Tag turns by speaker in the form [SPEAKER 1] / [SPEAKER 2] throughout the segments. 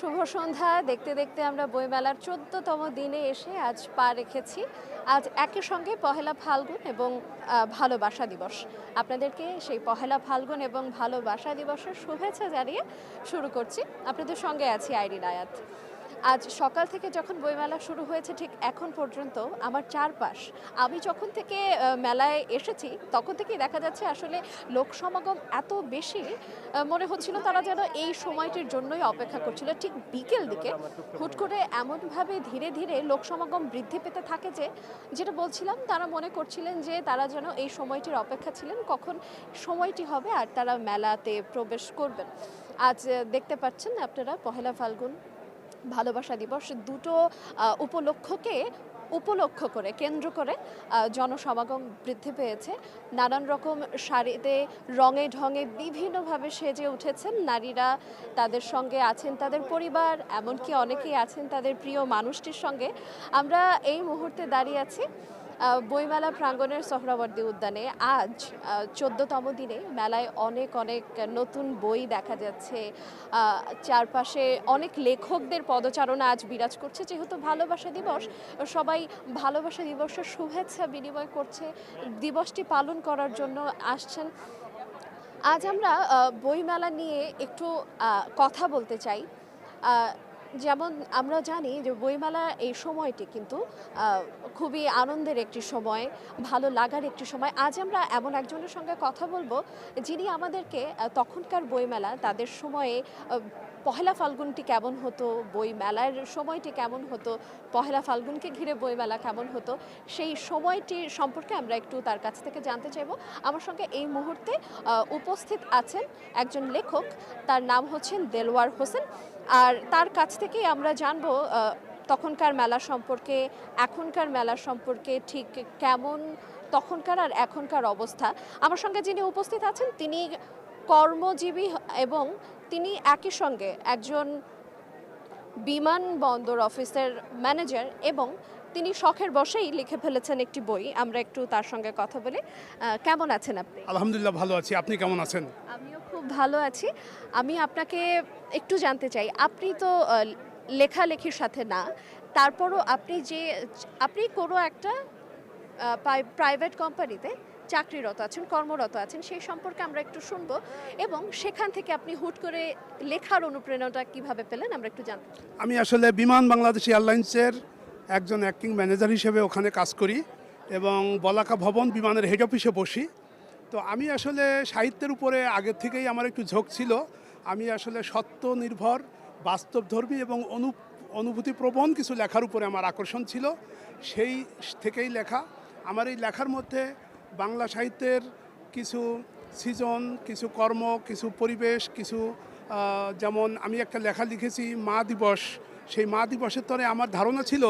[SPEAKER 1] শুভ সন্ধ্যা। দেখতে দেখতে আমরা বইমেলার ১৪তম দিনে এসে আজ পা রেখেছি। আজ একই সঙ্গে পহেলা ফাল্গুন এবং ভালোবাসা দিবস। আপনাদেরকে সেই পহেলা ফাল্গুন এবং ভালোবাসা দিবসের শুভেচ্ছা জানিয়ে শুরু করছি। আপনাদের সঙ্গে আছি আইরিন আয়াত। আজ সকাল থেকে যখন বইমেলা শুরু হয়েছে ঠিক এখন পর্যন্ত আমার চারপাশ, আমি যখন থেকে মেলায় এসেছি তখন থেকেই দেখা যাচ্ছে আসলে লোক সমাগম এত বেশি, মনে হচ্ছিল তারা যেন এই সময়টির জন্যই অপেক্ষা করছিল। ঠিক বিকেল দিকে হুট করে এমনভাবে ধীরে ধীরে লোক সমাগম বৃদ্ধি পেতে থাকে যে, যেটা বলছিলাম, তারা মনে করছিলেন যে তারা যেন এই সময়টির অপেক্ষা ছিলেন কখন সময়টি হবে আর তারা মেলাতে প্রবেশ করবেন। আজ দেখতে পাচ্ছেন আপনারা পহেলা ফাল্গুন, ভালোবাসা দিবস দুটো উপলক্ষ করে কেন্দ্র করে জনসমাগম বৃদ্ধি পেয়েছে। নানান রকম শাড়িতে রঙে ঢঙে বিভিন্নভাবে সেজে উঠেছেন নারীরা। তাদের সঙ্গে আছেন তাদের পরিবার, এমনকি অনেকেই আছেন তাদের প্রিয় মানুষটির সঙ্গে। আমরা এই মুহূর্তে দাঁড়িয়ে আছি বইমেলা প্রাঙ্গণের সোহরাওয়ার্দী উদ্যানে। আজ ১৪তম দিনে মেলায় অনেক অনেক নতুন বই দেখা যাচ্ছে। চারপাশে অনেক লেখকদের পদচারণা আজ বিরাজ করছে। যেহেতু ভালোবাসা দিবস, সবাই ভালোবাসা দিবসের শুভেচ্ছা বিনিময় করছে, দিবসটি পালন করার জন্য আসছেন। আজ আমরা বইমেলা নিয়ে একটু কথা বলতে চাই। যেমন আমরা জানি যে বইমেলা এই সময়টি কিন্তু খুবই আনন্দের একটি সময়, ভালো লাগার একটি সময়। আজ আমরা এমন একজনের সঙ্গে কথা বলবো যিনি আমাদেরকে তখনকার বইমেলা, তাদের সময়ে পহেলা ফাল্গুনটি কেমন হতো, বইমেলার সময়টি কেমন হতো, পহেলা ফাল্গুনকে ঘিরে বইমেলা কেমন হতো, সেই সময়টির সম্পর্কে আমরা একটু তার কাছ থেকে জানতে চাইব। আমার সঙ্গে এই মুহূর্তে উপস্থিত আছেন একজন লেখক, তার নাম হচ্ছেন দেলোয়ার হোসেন। আর তার কাছ থেকেই আমরা জানবো তখনকার মেলা সম্পর্কে, এখনকার মেলা সম্পর্কে ঠিক কেমন তখনকার আর এখনকার অবস্থা। আমার সঙ্গে যিনি উপস্থিত আছেন তিনি কর্মজীবী এবং তিনি একই সঙ্গে একজন বিমানবন্দর অফিসের ম্যানেজার এবং তিনি শখের বশেই লিখে ফেলেছেন একটি বই। আমরা একটু তার সঙ্গে কথা বলি। কেমন আছেন আপনি?
[SPEAKER 2] আলহামদুলিল্লাহ ভালো আছি। আপনি কেমন আছেন?
[SPEAKER 1] আমিও খুব ভালো আছি। আমি আপনাকে একটু জানতে চাই, আপনি তো লেখালেখির সাথে না, তারপরও আপনি কোনো একটা প্রাইভেট কোম্পানিতে চাকরিরত আছেন, কর্মরত আছেন, সেই সম্পর্কে আমরা একটু শুনবো এবং সেখান থেকে আপনি হুট করে লেখার অনুপ্রেরণাটা কিভাবে পেলেন আমরা একটু জানতে চাই।
[SPEAKER 2] আমি আসলে বিমান বাংলাদেশ এয়ারলাইন্সের একজন অ্যাক্টিং ম্যানেজার হিসেবে ওখানে কাজ করি এবং বলাকা ভবন বিমানের হেড অফিসে বসি। তো আমি আসলে সাহিত্যের উপরে আগের থেকেই আমার একটু ঝোঁক ছিল। আমি আসলে সত্য নির্ভর, বাস্তবধর্মী এবং অনুভূতিপ্রবণ কিছু লেখার উপরে আমার আকর্ষণ ছিল। সেই থেকেই লেখা। আমার এই লেখার মধ্যে বাংলা সাহিত্যের কিছু সৃজন, কিছু কর্ম, কিছু পরিবেশ, কিছু যেমন আমি একটা লেখা লিখেছি মা দিবস। সেই মা দিবসের তরে আমার ধারণা ছিল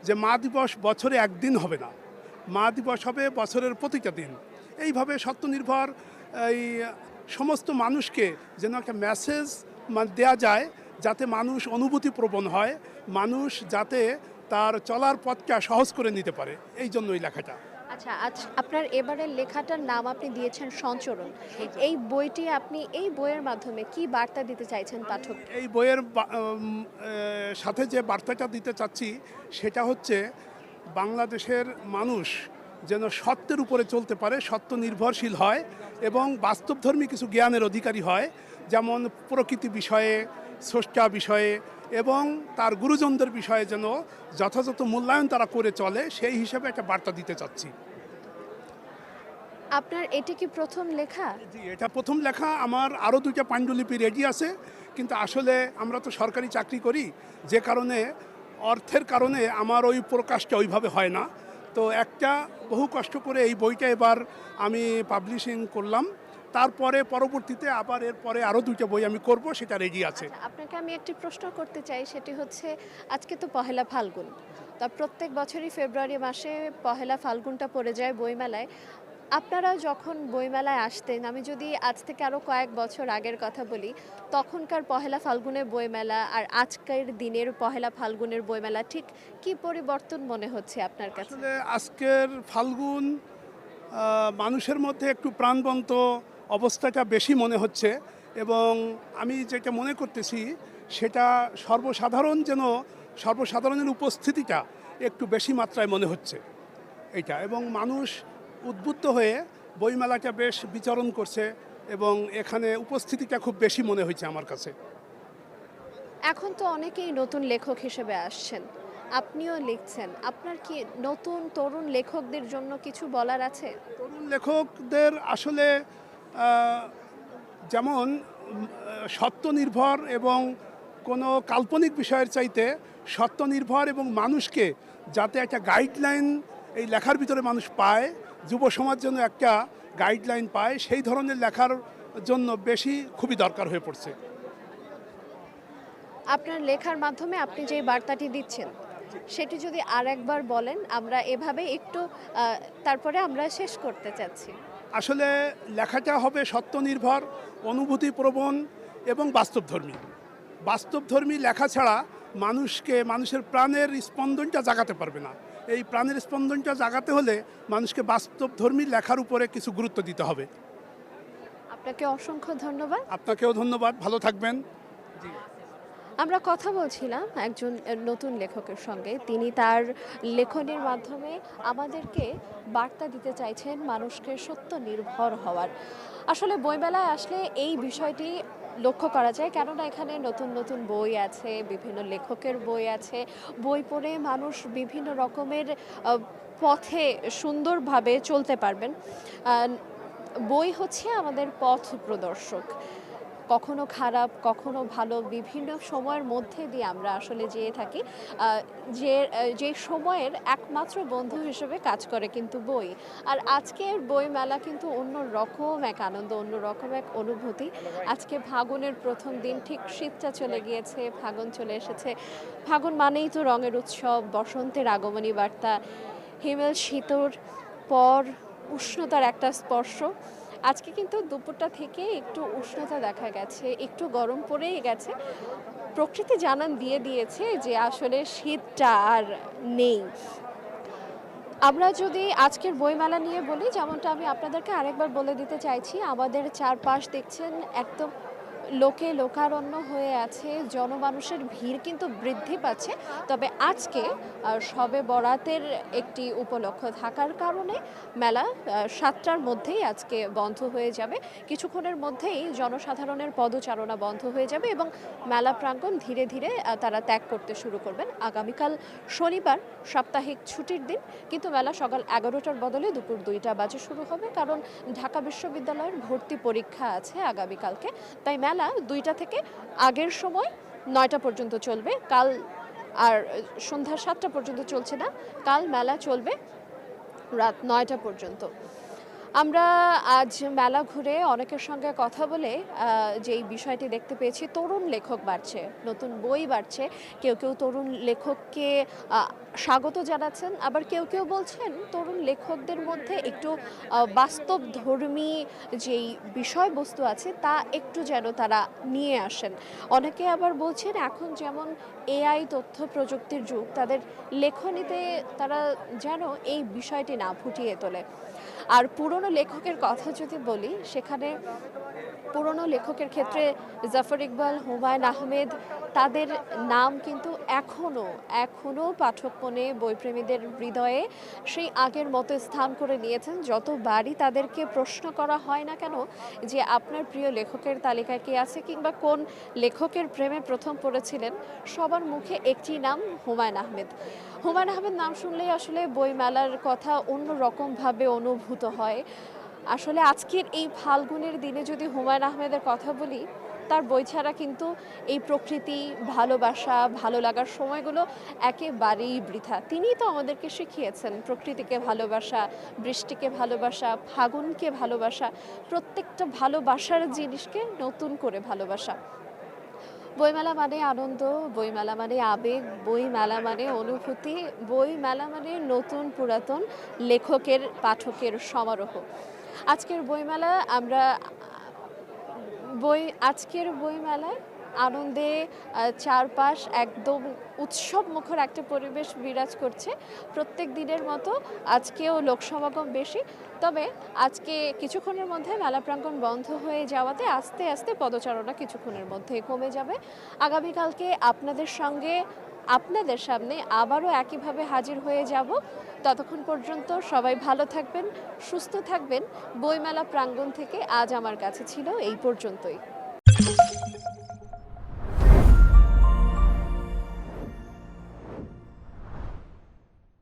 [SPEAKER 2] যে মা দিবস বছরে একদিন হবে না, মা দিবস হবে বছরের প্রতিটা দিন। এইভাবে সত্যনির্ভর এই সমস্ত মানুষকে যেন একটা মেসেজ দেয়া যায়, যাতে মানুষ অনুভূতিপ্রবণ হয়, মানুষ যাতে তার চলার পথটা সহজ করে নিতে পারে, এই জন্য এই লেখাটা।
[SPEAKER 1] আচ্ছা, আজ আপনার এবারের লেখাটার নাম আপনি দিয়েছেন সঞ্চরণ। এই বইটি, আপনি এই বইয়ের মাধ্যমে কি বার্তা দিতে চাইছেন পাঠক?
[SPEAKER 2] এই বইয়ের সাথে যে বার্তাটা দিতে চাচ্ছি সেটা হচ্ছে বাংলাদেশের মানুষ যেন সত্যের উপরে চলতে পারে, সত্য নির্ভরশীল হয় এবং বাস্তবধর্মী কিছু জ্ঞানের অধিকারী হয়, যেমন প্রকৃতি বিষয়ে, স্রষ্টা বিষয়ে এবং তার গুরুজনদের বিষয়ে যেন যথাযথ মূল্যায়ন তারা করে চলে, সেই হিসেবে একটা বার্তা দিতে চাচ্ছি।
[SPEAKER 1] আপনার এটি কি প্রথম লেখা?
[SPEAKER 2] জি, এটা প্রথম লেখা। আমার আরও দুইটা পাণ্ডুলিপি রেডি আছে, কিন্তু আসলে আমরা তো সরকারি চাকরি করি, যে কারণে অর্থের কারণে আমার ওই প্রকাশটা ওইভাবে হয় না। তো একটা বহু কষ্ট করে এই বইটা এবার আমি পাবলিশিং করলাম। তারপরে পরবর্তীতে আবার এরপরে আরও দুইটা বই আমি করব, সেটা রেডি আছে।
[SPEAKER 1] আচ্ছা, আপনাকে আমি একটি প্রশ্ন করতে চাই, সেটি হচ্ছে আজকে তো পহেলা ফাল্গুন, তা প্রত্যেক বছরই ফেব্রুয়ারি মাসে পহেলা ফাল্গুনটা পড়ে যায় বইমেলায়। আপনারা যখন বইমেলায় আসতেন, আমি যদি আজ থেকে আরও কয়েক বছর আগের কথা বলি, তখনকার পহেলা ফাল্গুনের বইমেলা আর আজকের দিনের পহেলা ফাল্গুনের বইমেলা ঠিক কি পরিবর্তন মনে হচ্ছে আপনার কাছে?
[SPEAKER 2] আসলে আজকের ফাল্গুন মানুষের মধ্যে একটু প্রাণবন্ত অবস্থাটা বেশি মনে হচ্ছে এবং আমি যেটা মনে করতেছি সেটা সর্বসাধারণের উপস্থিতিটা একটু বেশি মাত্রায় মনে হচ্ছে এইটা, এবং মানুষ উদ্বুদ্ধ হয়ে বইমেলাটা বেশ বিচরণ করছে এবং এখানে উপস্থিতিটা খুব বেশি মনে হয়েছে আমার কাছে।
[SPEAKER 1] এখন তো অনেকেই নতুন লেখক হিসেবে আসছেন, আপনিও লিখছেন, আপনার কি নতুন তরুণ লেখকদের জন্য কিছু বলার আছে?
[SPEAKER 2] তরুণ লেখকদের আসলে আহ, যেমন সত্য নির্ভর এবং কোনো কাল্পনিক বিষয়ের চাইতে সত্য নির্ভর এবং মানুষকে যাতে একটা গাইডলাইন এই লেখার ভিতরে মানুষ পায়, যুব সমাজ যেন একটা গাইডলাইন পায়, সেই ধরনের লেখার জন্য খুবই দরকার হয়ে পড়ছে।
[SPEAKER 1] আপনার লেখার মাধ্যমে আপনি যে বার্তাটি দিচ্ছেন সেটি যদি আরেকবার বলেন, আমরা এভাবে একটু তারপরে আমরা শেষ করতে চাচ্ছি।
[SPEAKER 2] আসলে লেখাটা হবে সত্য নির্ভর, অনুভূতি প্রবণ এবং বাস্তবধর্মী লেখা ছাড়া মানুষের প্রাণের স্পন্দনটা জাগাতে পারবে না। এই প্রাণের স্পন্দনটা জাগাতে হলে মানুষকে বাস্তবধর্মী লেখার উপরে কিছু গুরুত্ব দিতে হবে।
[SPEAKER 1] আপনাকে অসংখ্য ধন্যবাদ।
[SPEAKER 2] আপনাকেও ধন্যবাদ, ভালো থাকবেন।
[SPEAKER 1] আমরা কথা বলছিলাম একজন নতুন লেখকের সঙ্গে, তিনি তার লেখনের মাধ্যমে আমাদেরকে বার্তা দিতে চাইছেন মানুষকে সত্য নির্ভর হওয়ার। আসলে বইমেলায় আসলে এই বিষয়টি লক্ষ্য করা যায়, কেননা এখানে নতুন নতুন বই আছে, বিভিন্ন লেখকের বই আছে, বই পড়ে মানুষ বিভিন্ন রকমের পথে সুন্দরভাবে চলতে পারবেন। বই হচ্ছে আমাদের পথ প্রদর্শক, কখনো খারাপ কখনো ভালো বিভিন্ন সময়ের মধ্যে দিয়ে আমরা আসলে যেয়ে থাকি। যে সময়ের একমাত্র বন্ধু হিসেবে কাজ করে কিন্তু বই। আর আজকের বই মেলা কিন্তু অন্য রকম এক আনন্দ, অন্য রকম এক অনুভূতি। আজকে ফাগুনের প্রথম দিন, ঠিক শীতটা চলে গিয়েছে, ফাগুন চলে এসেছে। ফাগুন মানেই তো রঙের উৎসব, বসন্তের আগমনী বার্তা, হিমেল শীতর পর উষ্ণতার একটা স্পর্শ। আজকে কিন্তু দুপুরটা থেকে একটু উষ্ণতা দেখা গেছে, একটু গরম পড়েই গেছে। প্রকৃতি জানান দিয়ে দিয়েছে যে আসলে শীতটা আর নেই। আমরা যদি আজকের বইমেলা নিয়ে বলি, যেমনটা আমি আপনাদেরকে আরেকবার বলে দিতে চাইছি, আমাদের চারপাশ দেখছেন একদম লোকে লোকারণ্য হয়ে আছে, জনমানুষের ভিড় কিন্তু বৃদ্ধি পাচ্ছে। তবে আজকে শবে বরাতের একটি উপলক্ষ থাকার কারণে মেলা 7টার মধ্যেই আজকে বন্ধ হয়ে যাবে। কিছুক্ষণের মধ্যেই জনসাধারণের পদচারণা বন্ধ হয়ে যাবে এবং মেলা প্রাঙ্গণ ধীরে ধীরে তারা ত্যাগ করতে শুরু করবেন। আগামীকাল শনিবার সাপ্তাহিক ছুটির দিন, কিন্তু মেলা সকাল 11টার বদলে দুপুর 2টা বাজে শুরু হবে, কারণ ঢাকা বিশ্ববিদ্যালয়ের ভর্তি পরীক্ষা আছে আগামীকালকে। তাই মেলা 2টা থেকে আগের সময় 9টা পর্যন্ত চলবে। কাল আর সন্ধ্যা 7টা পর্যন্ত চলছে না, কাল মেলা চলবে রাত 9টা পর্যন্ত। আমরা আজ মেলা ঘুরে অনেকের সঙ্গে কথা বলে যেই বিষয়টি দেখতে পেয়েছি, তরুণ লেখক বাড়ছে, নতুন বই বাড়ছে। কেউ কেউ তরুণ লেখককে স্বাগত জানাচ্ছেন, আবার কেউ কেউ বলছেন তরুণ লেখকদের মধ্যে একটু বাস্তবধর্মী যেই বিষয়বস্তু আছে তা একটু যেন তারা নিয়ে আসেন। অনেকে আবার বলছেন এখন যেমন এআই তথ্য প্রযুক্তির যুগ, তাদের লেখনীতে তারা যেন এই বিষয়টি না ফুটিয়ে তোলে। আর পুরনো লেখকের কথা যদি বলি, সেখানে পুরনো লেখকের ক্ষেত্রে জাফর ইকবাল, হুমায়ুন আহমেদ, তাদের নাম কিন্তু এখনো পাঠক মনে, বইপ্রেমীদের হৃদয়ে সেই আগের মতো স্থান করে নিয়েছেন। যতবারই তাদেরকে প্রশ্ন করা হয় না কেন যে আপনার প্রিয় লেখকের তালিকায় কে আছে কিংবা কোন লেখকের প্রেমে প্রথম পড়েছিলেন, সবার মুখে একটি নাম, হুমায়ুন আহমেদ। হুমায়ুন আহমেদ নাম শুনলেই আসলে বইমেলার কথা অন্য রকমভাবে অনুভূত হয়। আসলে আজকের এই ফাল্গুনের দিনে যদি হুমায়ুন আহমেদের কথা বলি, তার বই ছাড়া কিন্তু এই প্রকৃতি, ভালোবাসা, ভালো লাগার সময়গুলো একেবারেই বৃথা। তিনিই তো আমাদেরকে শিখিয়েছেন প্রকৃতিকে ভালোবাসা, বৃষ্টিকে ভালোবাসা, ফাগুনকে ভালোবাসা, প্রত্যেকটা ভালোবাসার জিনিসকে নতুন করে ভালোবাসা। বইমেলা মানে আনন্দ, বইমেলা মানে আবেগ, বইমেলা মানে অনুভূতি, বইমেলা মানে নতুন পুরাতন লেখকের পাঠকের সমারোহ। আজকের বইমেলা আজকের বইমেলায় আনন্দে চারপাশ একদম উৎসব মুখর একটা পরিবেশ বিরাজ করছে প্রত্যেক দিনের মতো। আজকেও লোক সমাগম বেশি, তবে আজকে কিছুক্ষণের মধ্যে মেলা প্রাঙ্গণ বন্ধ হয়ে যাওয়াতে আস্তে আস্তে পদচারণা কিছুক্ষণের মধ্যে কমে যাবে। আগামীকালকে আপনাদের সামনে আবারও একইভাবে হাজির হয়ে যাব। ততক্ষণ পর্যন্ত সবাই ভালো থাকবেন, সুস্থ থাকবেন। বইমেলা প্রাঙ্গণ থেকে আজ আমার কাছে ছিল এই পর্যন্তই।